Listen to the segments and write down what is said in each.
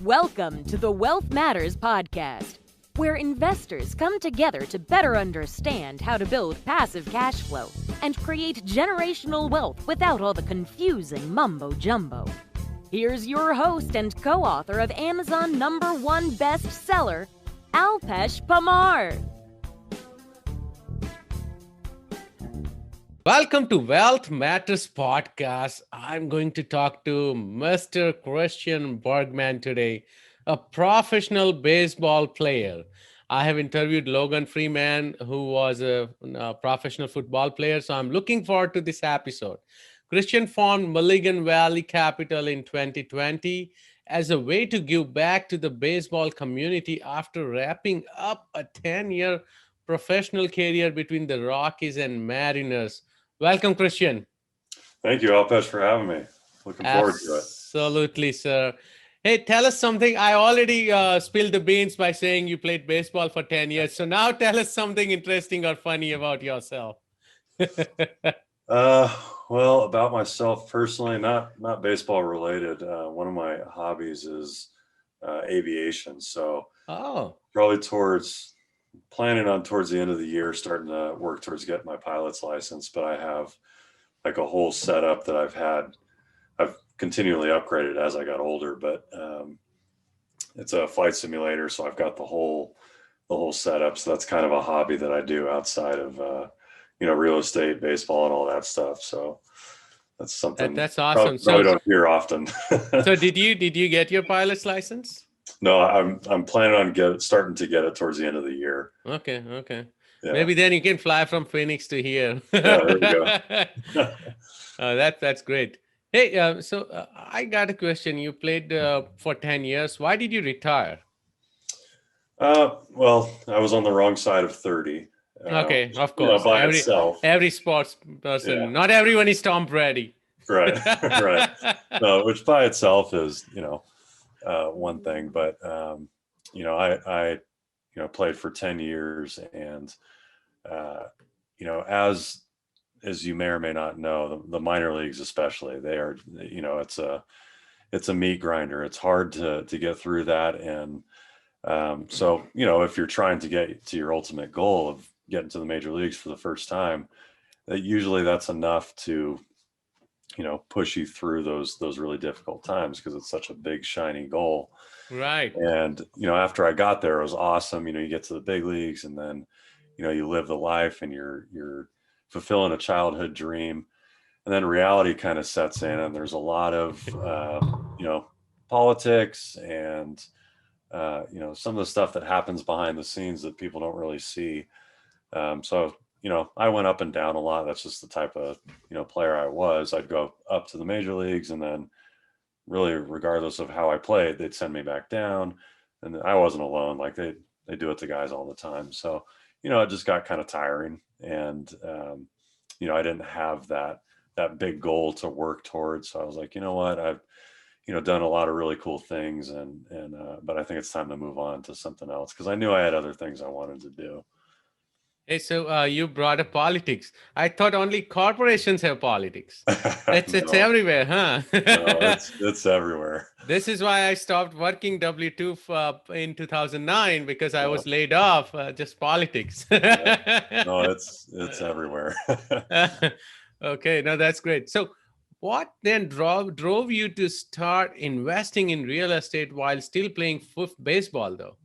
Welcome to the Wealth Matters podcast, where investors come together to better understand how to build passive cash flow and create generational wealth without all the confusing mumbo-jumbo. Here's your host and co-author of Amazon #1 bestseller, Alpesh Pamar. Welcome to Wealth Matters podcast. I'm going to talk to Mr. Christian Bergman today, a professional baseball player. I have interviewed Logan Freeman, who was a professional football player, so I'm looking forward to this episode. Christian formed Mulligan Valley Capital in 2020 as a way to give back to the baseball community after wrapping up a 10-year professional career between the Rockies and Mariners. Welcome, Christian. Thank you, Alpesh, for having me. Looking forward to it. Absolutely, sir. Hey, tell us something. I already spilled the beans by saying you played baseball for 10 years. So now tell us something interesting or funny about yourself. Well, about myself personally, not baseball related. One of my hobbies is aviation. So probably planning on towards the end of the year, starting to work towards getting my pilot's license. But I have like a whole setup that I've continually upgraded as I got older, but it's a flight simulator. So I've got the whole setup. So that's kind of a hobby that I do outside of, real estate, baseball, and all that stuff. So that's something that's awesome. Probably don't hear often. So did you get your pilot's license? No, I'm planning on starting to get it towards the end of the year. Okay. Yeah. Maybe then you can fly from Phoenix to here. Yeah, there we go. That's great. Hey, so I got a question. You played for 10 years. Why did you retire? Well, I was on the wrong side of 30. Okay, of course. Every sports person, Yeah. Not everyone is Tom Brady. Right, right. No, which by itself is, one thing, but I played for 10 years, and as you may or may not know, the minor leagues especially, they are, it's a meat grinder. It's hard to get through that, and so if you're trying to get to your ultimate goal of getting to the major leagues for the first time, usually that's enough to push you through those really difficult times, because it's such a big shiny goal. Right. And after I got there, it was awesome. You get to the big leagues, and then you live the life, and you're fulfilling a childhood dream, and then reality kind of sets in, and there's a lot of politics and some of the stuff that happens behind the scenes that people don't really see. So I went up and down a lot. That's just the type of, player I was. I'd go up to the major leagues, and then really, regardless of how I played, they'd send me back down, and I wasn't alone. Like they do it to guys all the time. So, it just got kind of tiring, and, I didn't have that big goal to work towards. So I was like, you know what, I've, done a lot of really cool things, but I think it's time to move on to something else, because I knew I had other things I wanted to do. Hey, so you brought up politics. I thought only corporations have politics. It's everywhere, huh? No, it's everywhere. This is why I stopped working W-2 in 2009, because I was laid off. Just politics. Yeah. No, it's everywhere. Okay, no, that's great. So what then drove you to start investing in real estate while still playing baseball, though?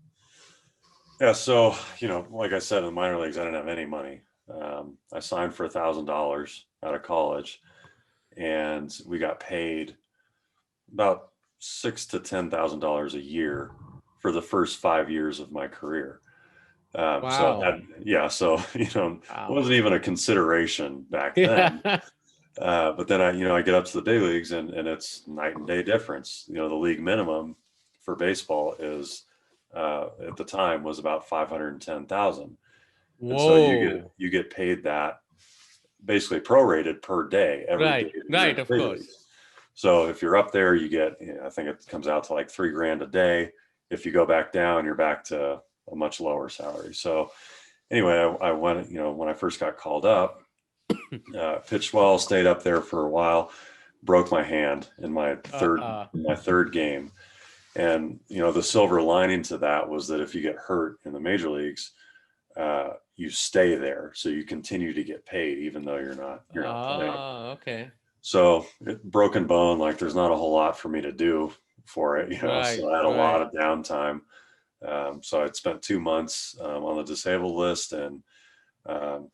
Yeah, so, like I said, in the minor leagues, I didn't have any money. I signed for $1,000 out of college, and we got paid about $6,000 to $10,000 a year for the first 5 years of my career. Wow. So it wasn't even a consideration back then. But then I get up to the big leagues, and it's night and day difference. The league minimum for baseball is, at the time, was about $510,000. And so you get paid that basically prorated per day every day. Right, of course. Leagues. So if you're up there, you get, I think it comes out to like $3,000 a day. If you go back down, you're back to a much lower salary. So anyway, I went, when I first got called up, pitched well, stayed up there for a while, broke my hand in my third game. And, the silver lining to that was that if you get hurt in the major leagues, you stay there. So you continue to get paid, even though you're not playing. Oh, okay. So broken bone, like there's not a whole lot for me to do for it, Right, so I had a lot right. of downtime. So I'd spent 2 months on the disabled list, and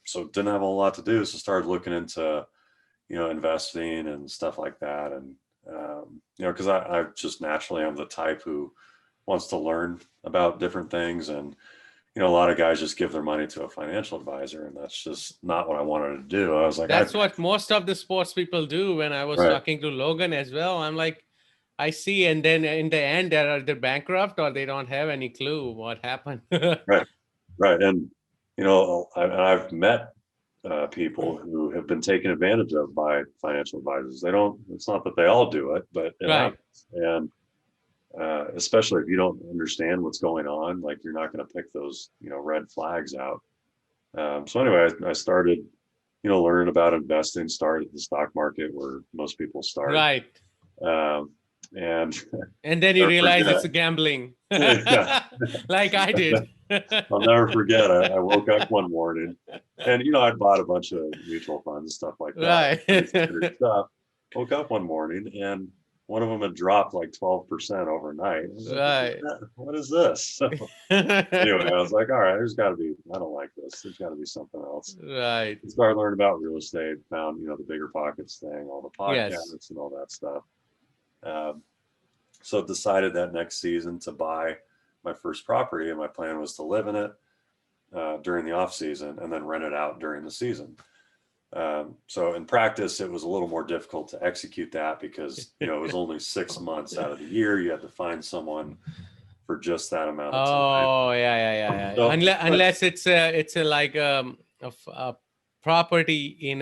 so didn't have a whole lot to do. So started looking into, investing and stuff like that. And, because I just naturally am the type who wants to learn about different things. And, a lot of guys just give their money to a financial advisor, and that's just not what I wanted to do. I was like, That's what most of the sports people do. When I was right. talking to Logan as well, I'm like, I see, and then in the end, they're bankrupt or they don't have any clue what happened. Right. Right. And, I've met people who have been taken advantage of by financial advisors. It's not that they all do it, but it Right. happens. And especially if you don't understand what's going on, like you're not going to pick those, red flags out. So anyway, I started, learning about investing, started at the stock market where most people start. Right. And then you realize it's gambling. Yeah. Like I did. I'll never forget. I woke up one morning, and I'd bought a bunch of mutual funds and stuff like that. Right. Stuff. Woke up one morning, and one of them had dropped like 12% overnight. Right. What is this? So anyway, I was like, all right, there's got to be. I don't like this. There's got to be something else. Right. Started learning about real estate. Found the Bigger Pockets thing, all the podcasts Yes. and all that stuff. So decided that next season to buy my first property, and my plan was to live in it during the off season and then rent it out during the season. So in practice, it was a little more difficult to execute that because it was only 6 months out of the year. You had to find someone for just that amount of time. Oh, yeah. So, unless it's like a property in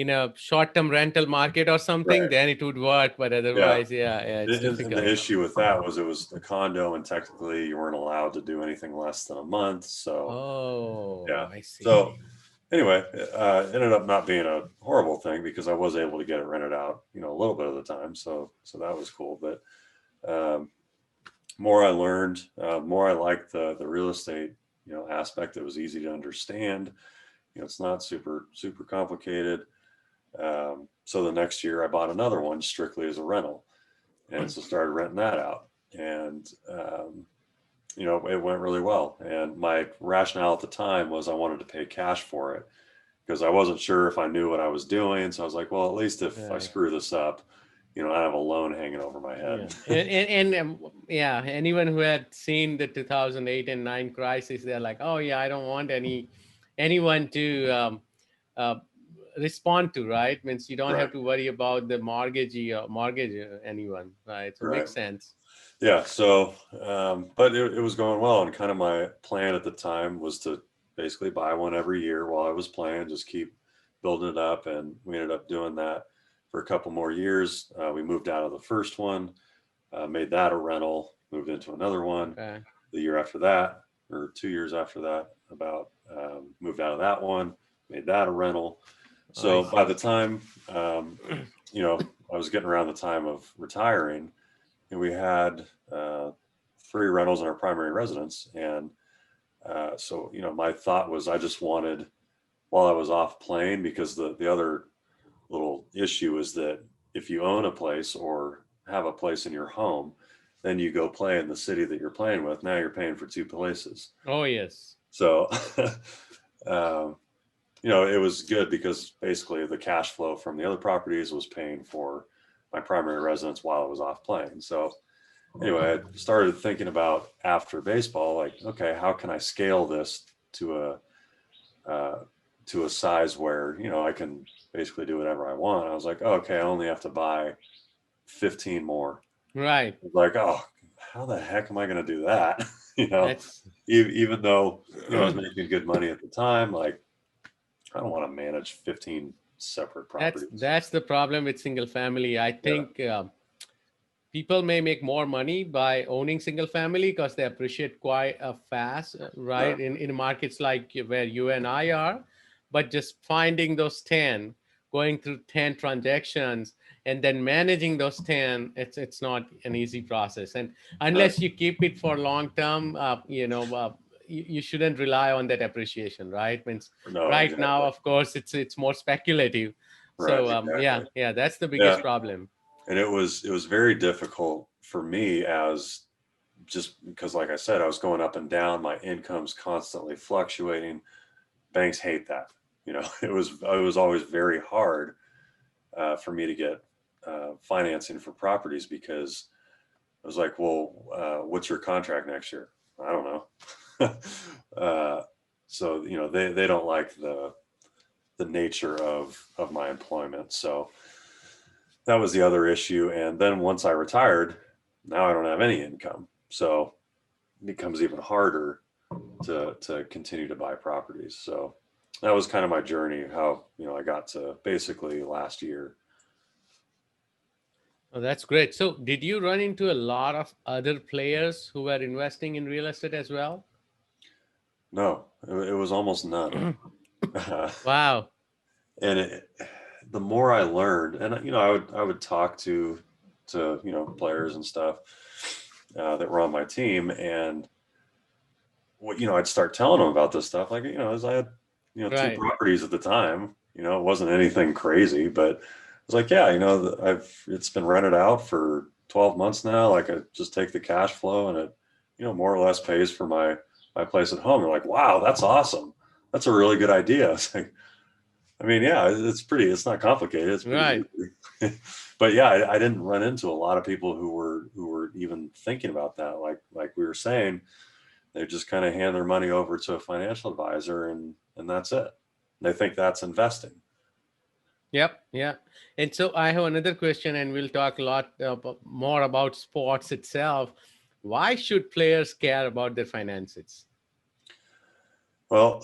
a short-term rental market or something, right. then it would work. But otherwise, it's and difficult. the issue with that was it was a condo, and technically you weren't allowed to do anything less than a month. So, I see. So anyway, it ended up not being a horrible thing because I was able to get it rented out, a little bit of the time. So that was cool. But more I learned, more I liked the real estate, aspect. It was easy to understand. It's not super complicated. So the next year I bought another one strictly as a rental, and so started renting that out. And it went really well. And my rationale at the time was I wanted to pay cash for it because I wasn't sure if I knew what I was doing. So I was like, well, at least if I screw this up, I have a loan hanging over my head. Yeah. Anyone who had seen the 2008 and 9 crisis, they're like, oh yeah, I don't want anyone to respond to, right? Means you don't have to worry about the mortgage anyone, right? So it makes sense. Yeah. So, but it was going well. And kind of my plan at the time was to basically buy one every year while I was playing, just keep building it up. And we ended up doing that for a couple more years. We moved out of the first one, made that a rental, moved into another one. Okay. The year after that, or 2 years after that, moved out of that one, made that a rental. So by the time, I was getting around the time of retiring, and we had 3 rentals in our primary residence. And so, my thought was I just wanted, while I was off playing, because the other little issue is that if you own a place or have a place in your home, then you go play in the city that you're playing with. Now you're paying for 2 places. Oh, yes. So, it was good because basically the cash flow from the other properties was paying for my primary residence while I was off playing. So anyway, I started thinking about after baseball, like, okay, how can I scale this to a size where, I can basically do whatever I want. I was like, oh, okay, I only have to buy 15 more. Right. Like, oh, how the heck am I going to do that? Even though, I was making good money at the time, like, I don't want to manage 15 separate properties. That's the problem with single family. I think people may make more money by owning single family because they appreciate quite fast, right? In markets like where you and I are, but just finding those 10, going through 10 transactions and then managing those 10, it's not an easy process. And unless you keep it for long term, you shouldn't rely on that appreciation, right? Means No, right now, exactly. of course, it's more speculative. Right, So exactly. yeah, that's the Yeah. biggest problem. And it was very difficult for me, as just because, like I said, I was going up and down, my income's constantly fluctuating. Banks hate that. It was always very hard for me to get financing for properties, because I was like, well, what's your contract next year? I don't know. So they don't like the nature of my employment. So that was the other issue. And then once I retired, now I don't have any income. So it becomes even harder to continue to buy properties. So that was kind of my journey, how I got to basically last year. Oh, that's great. So did you run into a lot of other players who were investing in real estate as well? No, it was almost none. Wow. And the more I learned, and I would talk to players and stuff that were on my team, and I'd start telling them about this stuff, like as I had two Right. properties at the time. It wasn't anything crazy, but I was like, yeah, it's been rented out for 12 months now. Like, I just take the cash flow, and it more or less pays for my place at home. They're like, wow, that's awesome. That's a really good idea. It's like, I mean, yeah, it's not complicated. It's pretty Right. easy. But yeah, I didn't run into a lot of people who were even thinking about that. Like we were saying, they just kind of hand their money over to a financial advisor, and that's it. They think that's investing. Yep. Yeah. And so I have another question, and we'll talk a lot more about sports itself. Why should players care about their finances? Well,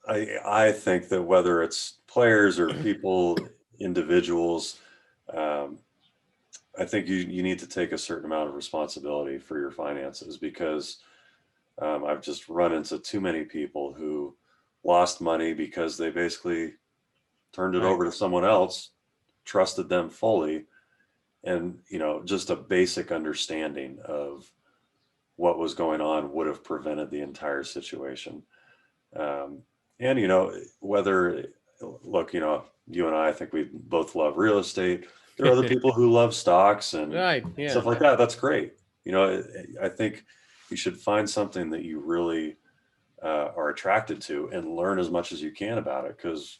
I think that whether it's players or people, individuals, um, I think you need to take a certain amount of responsibility for your finances, because I've just run into too many people who lost money because they basically turned it Right. over to someone else, trusted them fully, and just a basic understanding of what was going on would have prevented the entire situation. Um, and whether, look, you and I think we both love real estate. There are other people who love stocks and Right. Yeah. stuff like that. That's great. I think you should find something that you really are attracted to, and learn as much as you can about it, because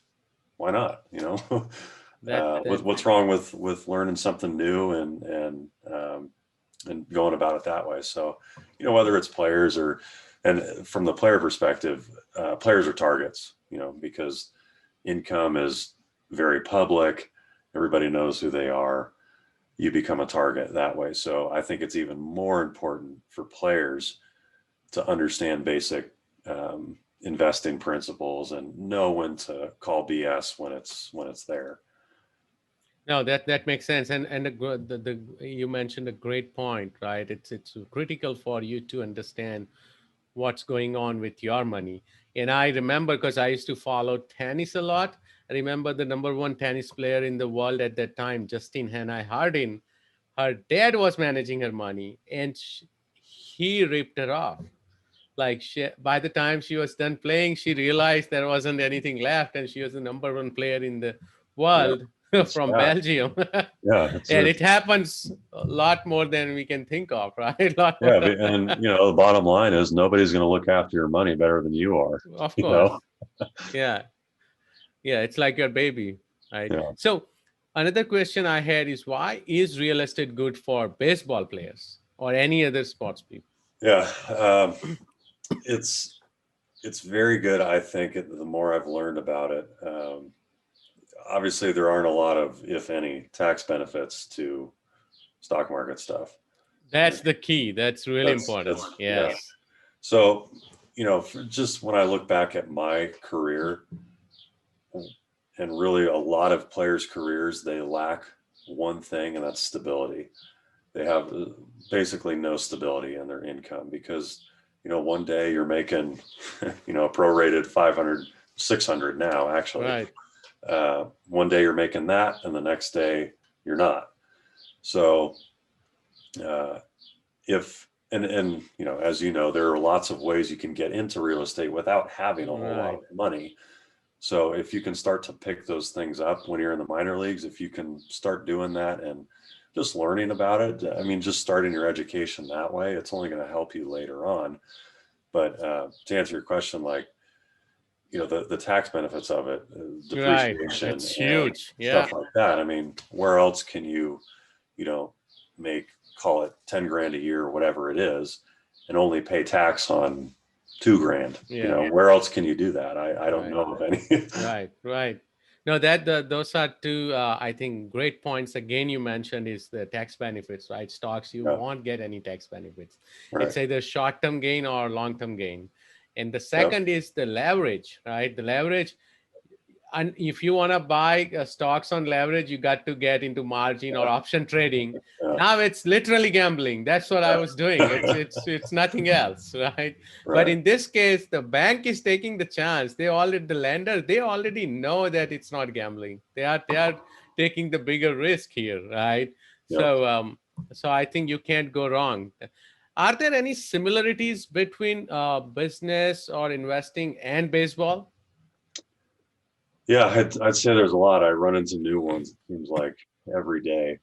why not? That that What's wrong with learning something new, and going about it that way? So, whether it's players and from the player perspective, players are targets, because income is very public. Everybody knows who they are. You become a target that way. So I think it's even more important for players to understand basic investing principles, and know when to call BS when it's there. No, that makes sense, and the you mentioned a great point, right? It's critical for you to understand what's going on with your money. And I remember, because I used to follow tennis a lot. I remember the number one tennis player in the world at that time, Justine Hannah Hardin. Her dad was managing her money, and he ripped her off. Like, by the time she was done playing, she realized there wasn't anything left, and she was the number one player in the Yeah, world it's from sad. Belgium. Yeah, And it happens a lot more than we can think of, right? A lot more. and the bottom line is, nobody's going to look after your money better than you are. Of You course. know, Yeah. Yeah. It's like your baby, right? yeah, So, another question I had is, why is real estate good for baseball players or any other sports people? yeah. It's very good. I think the more I've learned about it, obviously there aren't a lot of, if any, tax benefits to stock market stuff. That's the key. That's really important. That's yeah. Yes. So, just when I look back at my career, and really a lot of players' careers, they lack one thing, and that's stability. They have basically no stability in their income, because one day you're making a prorated 500, 600 now, actually, Right. one day you're making that and the next day you're not. So and you know, as you know, there are lots of ways you can get into real estate without having a whole lot of money. So if you can start to pick those things up when you're in the minor leagues, if you can start doing that and just learning about it, I mean, just starting your education that way, it's only going to help you later on. But to answer your question, like, you know, the tax benefits of it, depreciation, That's huge. Stuff like that. I mean, where else can you, you know, make, call it 10 grand a year or whatever it is, and only pay tax on $2,000? You know, where else can you do that? I don't know of any. Right. No, those are two, I think, great points. Again, you mentioned is the tax benefits, right? Stocks, you won't get any tax benefits. It's either short-term gain or long-term gain. And the second is the leverage, right? The leverage. And if you want to buy stocks on leverage, you got to get into margin or option trading. Now it's literally gambling. That's what I was doing. It's nothing else, right? But in this case, the bank is taking the chance. The lender, they already know that it's not gambling. They are taking the bigger risk here, right? So I think you can't go wrong. Are there any similarities between business or investing and baseball? Yeah, I'd say there's a lot. I run into new ones, it seems like, every day.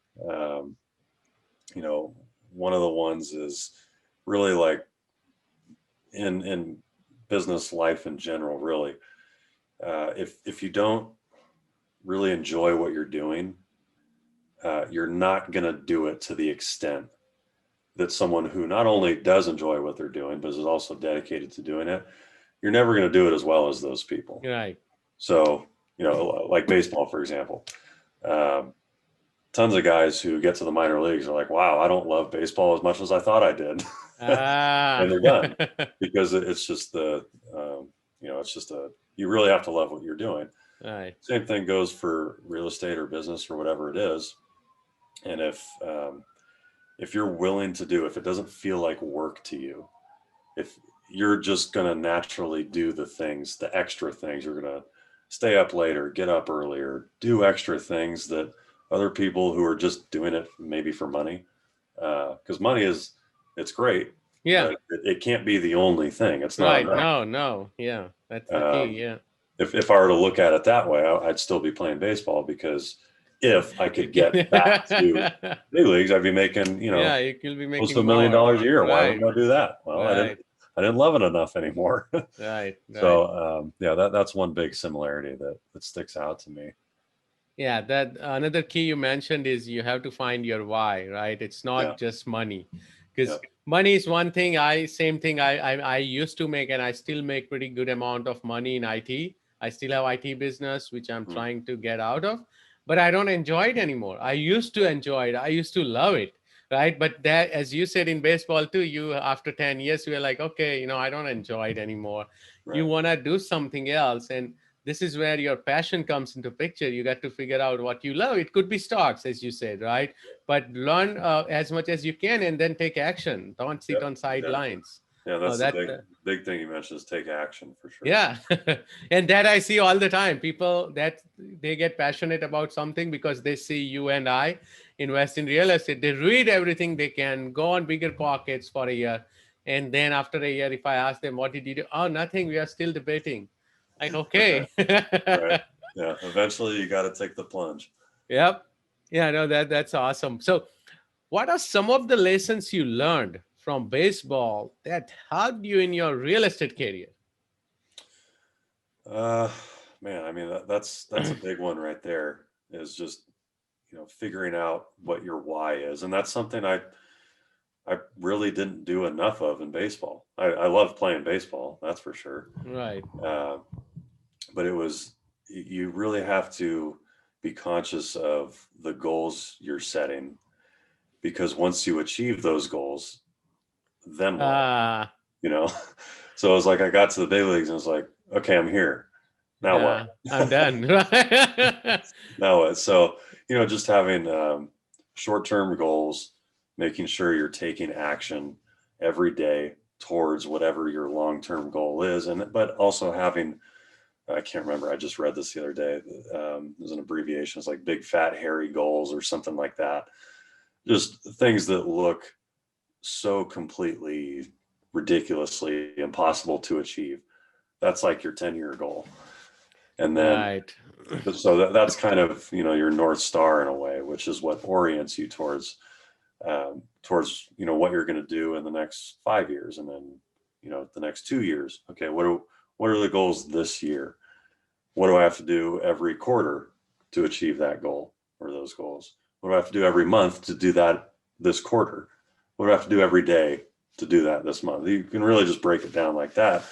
You know, one of the ones is really like in business life in general, really. If you don't really enjoy what you're doing, you're not going to do it to the extent that someone who not only does enjoy what they're doing, but is also dedicated to doing it, you're never going to do it as well as those people. Right. So, you know, like baseball, for example, tons of guys who get to the minor leagues are like, wow, I don't love baseball as much as I thought I did. And they're done because it's just you know, it's just you really have to love what you're doing. Right. Same thing goes for real estate or business or whatever it is. And if you're willing to do, if it doesn't feel like work to you, if you're just going to naturally do the things, the extra things, you're going to stay up later, get up earlier, do extra things that other people who are just doing it maybe for money, because money it's great. Yeah. But it can't be the only thing. It's not. Right. No. Yeah. That's the key. Yeah. If I were to look at it that way, I'd still be playing baseball, because if I could get back to big leagues, I'd be making, you know, you could be making close to $1 million a year. Why would I do that? Well, Right. I didn't love it enough anymore. Right. So that's one big similarity that sticks out to me. Yeah, that another key you mentioned is you have to find your why, right? It's not just money, because money is one thing. Same thing. I used to make, and I still make pretty good amount of money in IT. I still have IT business, which I'm trying to get out of, but I don't enjoy it anymore. I used to enjoy it. I used to love it, right? But that, as you said in baseball too, you after 10 years, you were like, okay, you know, I don't enjoy it anymore. Right. You want to do something else, and this is where your passion comes into picture. You got to figure out what you love. It could be stocks, as you said, right? But learn as much as you can and then take action. Don't sit on sidelines. Yeah, that's the big thing you mentioned, is take action, for sure. Yeah. And that I see all the time. People that they get passionate about something because they see you and I invest in real estate. They read everything they can, go on bigger pockets for a year. And then after a year, if I ask them, what did you do? Oh, nothing. We are still debating. Like, okay. Right. Yeah. Eventually you got to take the plunge. Yep. Yeah, no, that's awesome. So what are some of the lessons you learned from baseball that helped you in your real estate career? Man, I mean, that's a big one right there, is just, you know, figuring out what your why is. And that's something I really didn't do enough of in baseball. I love playing baseball, that's for sure. Right. But you really have to be conscious of the goals you're setting, because once you achieve those goals, then what? You know, so it was like, I got to the big leagues and it's like, okay, I'm here. Now what? I'm done. Now what? So, you know, just having short-term goals, making sure you're taking action every day towards whatever your long-term goal is, but also having I can't remember. I just read this the other day. There's an abbreviation. It's like big, fat, hairy goals or something like that. Just things that look so completely ridiculously impossible to achieve. That's like your 10-year goal. And then, right. So that's kind of, your North Star in a way, which is what orients you towards, what you're going to do in the next 5 years. And then, the next 2 years. Okay. What are the goals this year? What do I have to do every quarter to achieve that goal or those goals? What do I have to do every month to do that this quarter? What do I have to do every day to do that this month? You can really just break it down like that.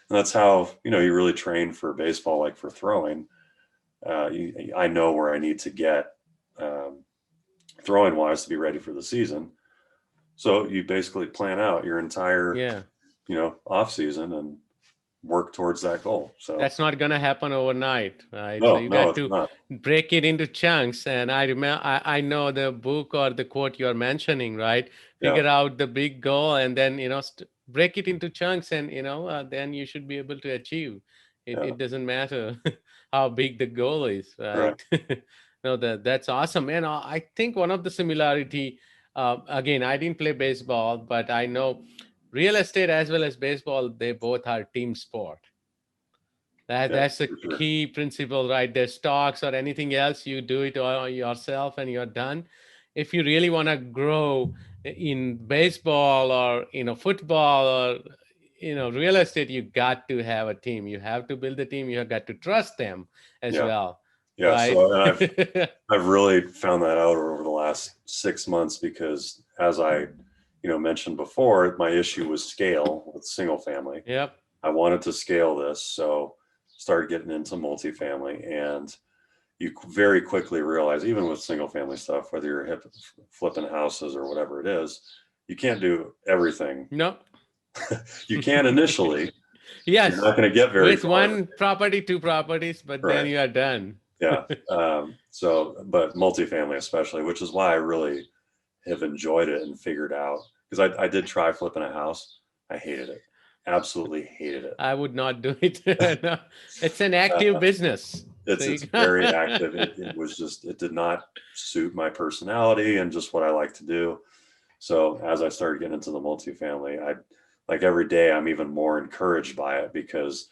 And that's how, you really train for baseball, like for throwing. I know where I need to get throwing wise to be ready for the season. So you basically plan out your entire, off season and work towards that goal. So that's not going to happen overnight, right? No, so you got to not. break it into chunks. And I know the book or the quote you're mentioning, right? Figure out the big goal and then, break it into chunks and, then you should be able to achieve. It doesn't matter how big the goal is, right? No, that's awesome. And I think one of the similarity, again, I didn't play baseball, but I know real estate as well as baseball, they both are team sport. That's a key principle, right? There's stocks or anything else, you do it all yourself and you're done. If you really want to grow in baseball or, football or, real estate, you got to have a team. You have to build a team. You have got to trust them as well. Yeah. Right? So I've really found that out over the last 6 months because as I, mentioned before, my issue was scale with single family. Yep. I wanted to scale this. So started getting into multifamily, and you very quickly realize, even with single family stuff, whether you're flipping houses or whatever it is, you can't do everything. No. You can initially. Yes. You're not going to get very with far. One property, 2 properties, but then you are done. Yeah. But multifamily especially, which is why I really have enjoyed it and figured out, because I did try flipping a house. I hated it. Absolutely hated it. I would not do it. No, it's an active business. It's very active. It did not suit my personality and just what I like to do. So as I started getting into the multifamily, I like every day I'm even more encouraged by it because,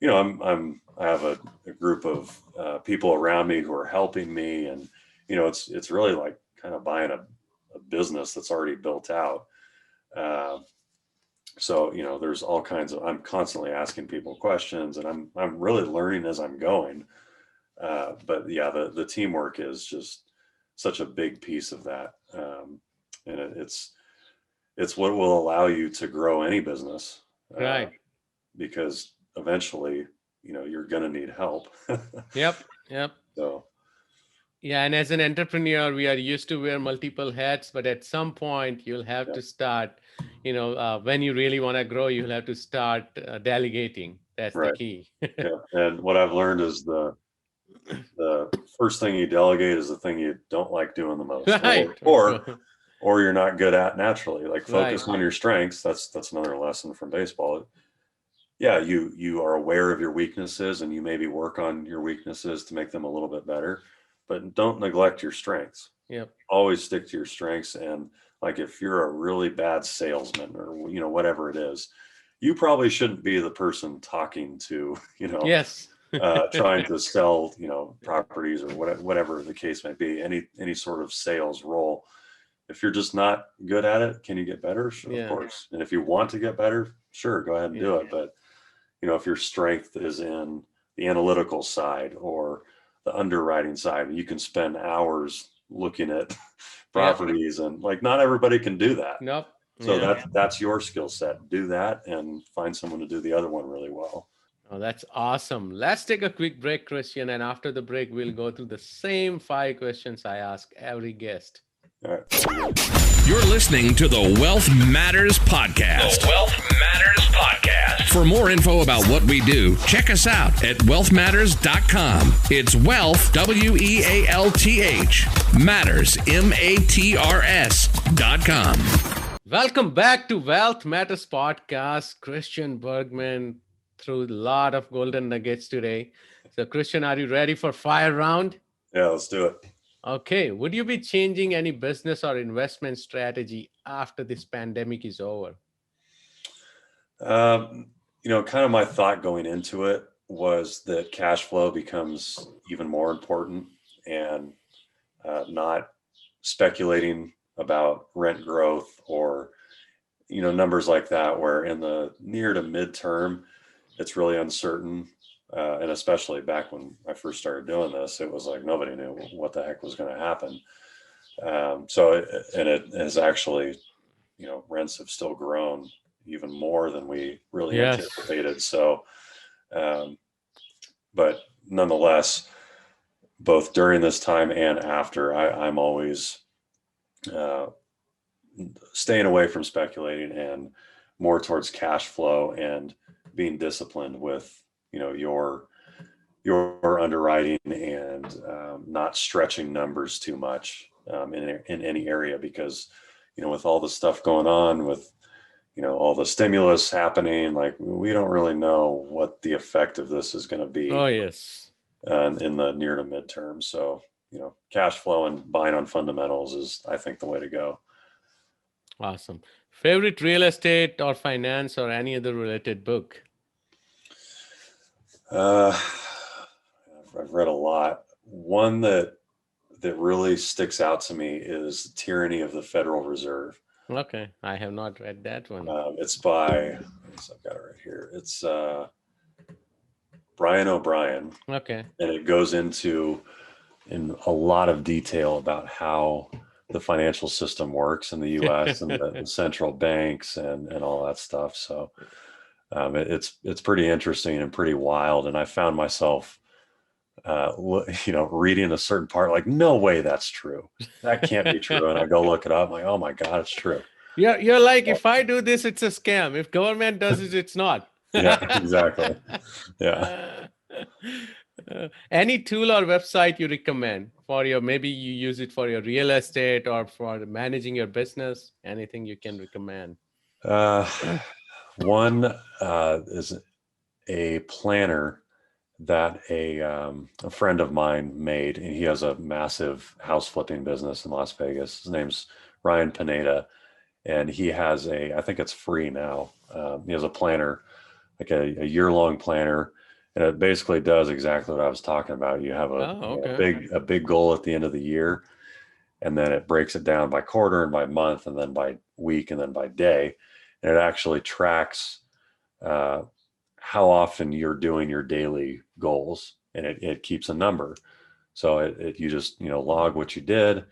I have a group of people around me who are helping me, and it's really like kind of buying a business that's already built out. So there's all kinds of. I'm constantly asking people questions, and I'm really learning as I'm going. But yeah, the teamwork is just such a big piece of that, and it's what will allow you to grow any business, right? Because eventually, you're going to need help. Yep. So. Yeah, and as an entrepreneur, we are used to wear multiple hats, but at some point you'll have to start, when you really want to grow, you'll have to start delegating. That's the key. Yeah, and what I've learned is the first thing you delegate is the thing you don't like doing the most, right? Or you're not good at naturally. Like focus on your strengths. That's another lesson from baseball. Yeah, you are aware of your weaknesses, and you maybe work on your weaknesses to make them a little bit better. But don't neglect your strengths. Yep. Always stick to your strengths. And like if you're a really bad salesman or whatever it is, you probably shouldn't be the person talking to yes. Trying to sell properties or whatever the case may be. Any sort of sales role. If you're just not good at it, can you get better? Sure, of course. And if you want to get better, sure, go ahead and do it. But if your strength is in the analytical side or the underwriting side, you can spend hours looking at properties, and like not everybody can do that. Nope. So that's your skill set. Do that and find someone to do the other one really well. Oh, that's awesome. Let's take a quick break, Christian, and after the break, we'll go through the same 5 questions I ask every guest. All right. You're listening to the Wealth Matters Podcast. The Wealth Matters Podcast. For more info about what we do, check us out at wealthmatters.com. It's wealth, WEALTH, matters, MATRS.com. Welcome back to Wealth Matters Podcast. Christian Bergman, through a lot of golden nuggets today. So, Christian, are you ready for fire round? Yeah, let's do it. Okay. Would you be changing any business or investment strategy after this pandemic is over? Kind of my thought going into it was that cash flow becomes even more important, and not speculating about rent growth or numbers like that, where in the near to midterm it's really uncertain, and especially back when I first started doing this, it was like nobody knew what the heck was going to happen. It has actually, rents have still grown even more than we really anticipated. So, but nonetheless, both during this time and after, I'm always staying away from speculating and more towards cash flow and being disciplined with, your underwriting, and not stretching numbers too much in any area, because, with all the stuff going on with, all the stimulus happening, like we don't really know what the effect of this is going to be. Oh, yes. In the near to midterm. So, cash flow and buying on fundamentals is, I think, the way to go. Awesome. Favorite real estate or finance or any other related book? I've read a lot. One that really sticks out to me is Tyranny of the Federal Reserve. Okay. I have not read that one. It's by, I've got it right here. It's Brian O'Brien. Okay. And it goes into in a lot of detail about how the financial system works in the U.S. and the central banks and all that stuff. So it's pretty interesting and pretty wild. And I found myself, reading a certain part, like, no way that's true. That can't be true. And I go look it up. I'm like, oh my God, it's true. Yeah, you're like, if I do this, it's a scam. If government does it, it's not. Yeah, exactly. Yeah. Any tool or website you recommend for maybe you use it for your real estate or for managing your business? Anything you can recommend? One is a planner that a friend of mine made, and he has a massive house flipping business in Las Vegas. His name's Ryan Pineda, and he has I think it's free now. He has a planner, like a year-long planner. And it basically does exactly what I was talking about. You have a big goal at the end of the year, and then it breaks it down by quarter and by month and then by week and then by day. And it actually tracks how often you're doing your daily goals, and it keeps a number. So you just, log what you did,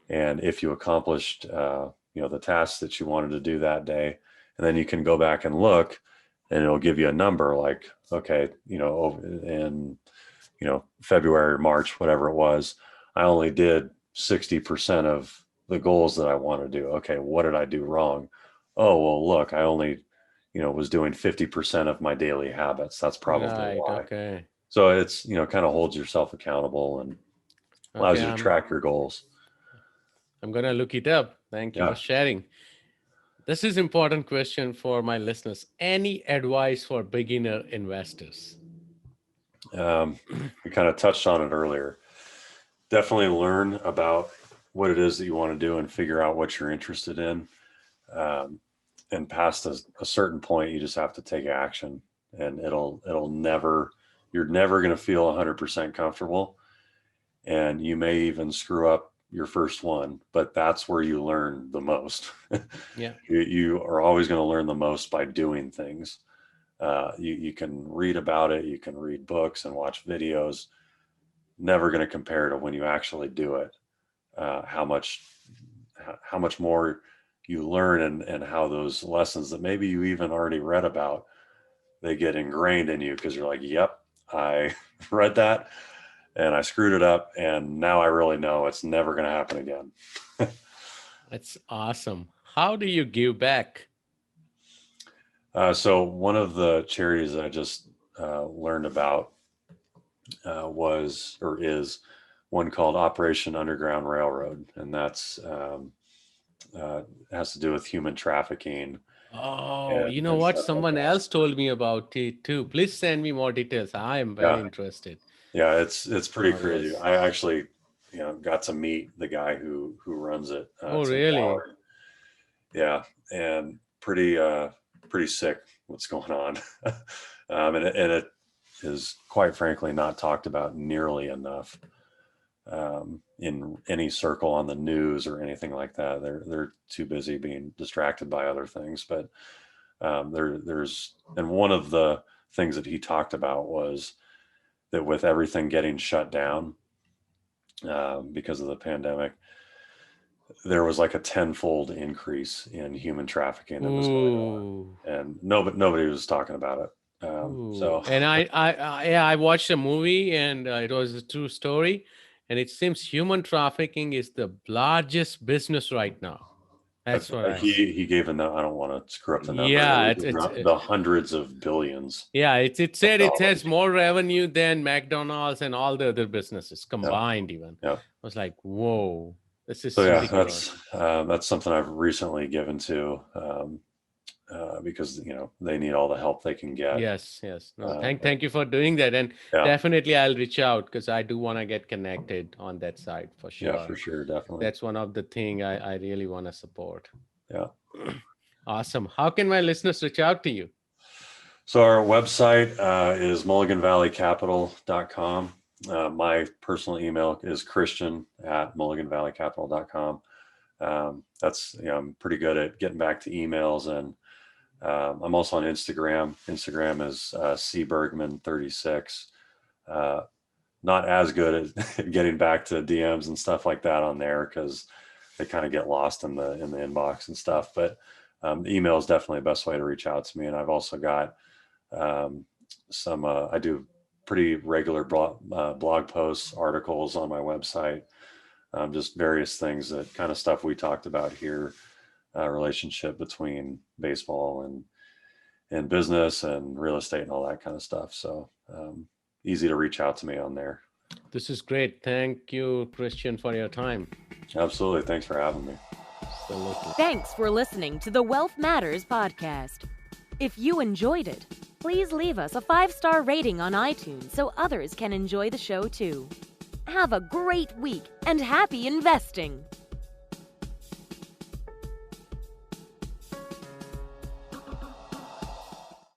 and if you accomplished, the tasks that you wanted to do that day, and then you can go back and look, and it'll give you a number like, okay, in, February or March, whatever it was, I only did 60% of the goals that I want to do. Okay, what did I do wrong? Oh, well, look, I only, was doing 50% of my daily habits. That's probably why. Okay. So it's, kind of holds yourself accountable and allows you to track your goals. I'm going to look it up. Thank you for sharing. This is important question for my listeners. Any advice for beginner investors? We kind of touched on it earlier. Definitely learn about what it is that you want to do and figure out what you're interested in. And past a certain point, you just have to take action, and you're never going to feel 100% comfortable. And you may even screw up your first one, but that's where you learn the most. Yeah. You are always going to learn the most by doing things. You can read about it, you can read books and watch videos, never going to compare to when you actually do it. How much more you learn, and how those lessons that maybe you even already read about, they get ingrained in you, because you're like, yep, I read that and I screwed it up, and now I really know it's never going to happen again. That's awesome. How do you give back? So one of the charities that I just learned about is one called Operation Underground Railroad, and that's has to do with human trafficking Oh, you know and what? stuff like Someone that. else told me about it too. Please send me more details. I am very Yeah. interested. Yeah, it's pretty Oh, crazy. yes. I actually, got to meet the guy who runs it, Oh, Tim really? Ballard. Yeah, and pretty sick what's going on. And it is quite frankly not talked about nearly enough in any circle on the news or anything like that. They're too busy being distracted by other things. But there's and one of the things that he talked about was that with everything getting shut down because of the pandemic, there was like a tenfold increase in human trafficking that was going on, Ooh. and nobody was talking about it. So And I watched a movie, and it was a true story, and it seems human trafficking is the largest business right now. That's what I. he gave I don't want to screw up the number. Yeah, It was around the hundreds of billions yeah. It of said it has dollars. more revenue than McDonald's and all the other businesses combined. Even Yeah. I was like, whoa, this is So yeah, ridiculous. that's something I've recently given to because they need all the help they can get. Yes. No, thank you for doing that, and Yeah. definitely I'll reach out because I do want to get connected on that side for sure. Yeah, for sure, definitely. That's one of the thing I really want to support. Yeah. Awesome. How can my listeners reach out to you? So our website is mulliganvalleycapital.com. My personal email is christian@mulliganvalleycapital.com. I'm pretty good at getting back to emails, and I'm also on Instagram. Instagram is cbergman36. Not as good at getting back to DMs and stuff like that on there because they kind of get lost in the inbox and stuff. But email is definitely the best way to reach out to me. And I've also got some. I do pretty regular blog posts, articles on my website, just various things, that kind of stuff we talked about here. Relationship between baseball and business and real estate and all that kind of stuff. So easy to reach out to me on there. This is great. Thank you, Christian, for your time. Absolutely. Thanks for having me. Absolutely. Thanks for listening to the Wealth Matters podcast. If you enjoyed it, please leave us a 5-star rating on iTunes so others can enjoy the show too. Have a great week and happy investing!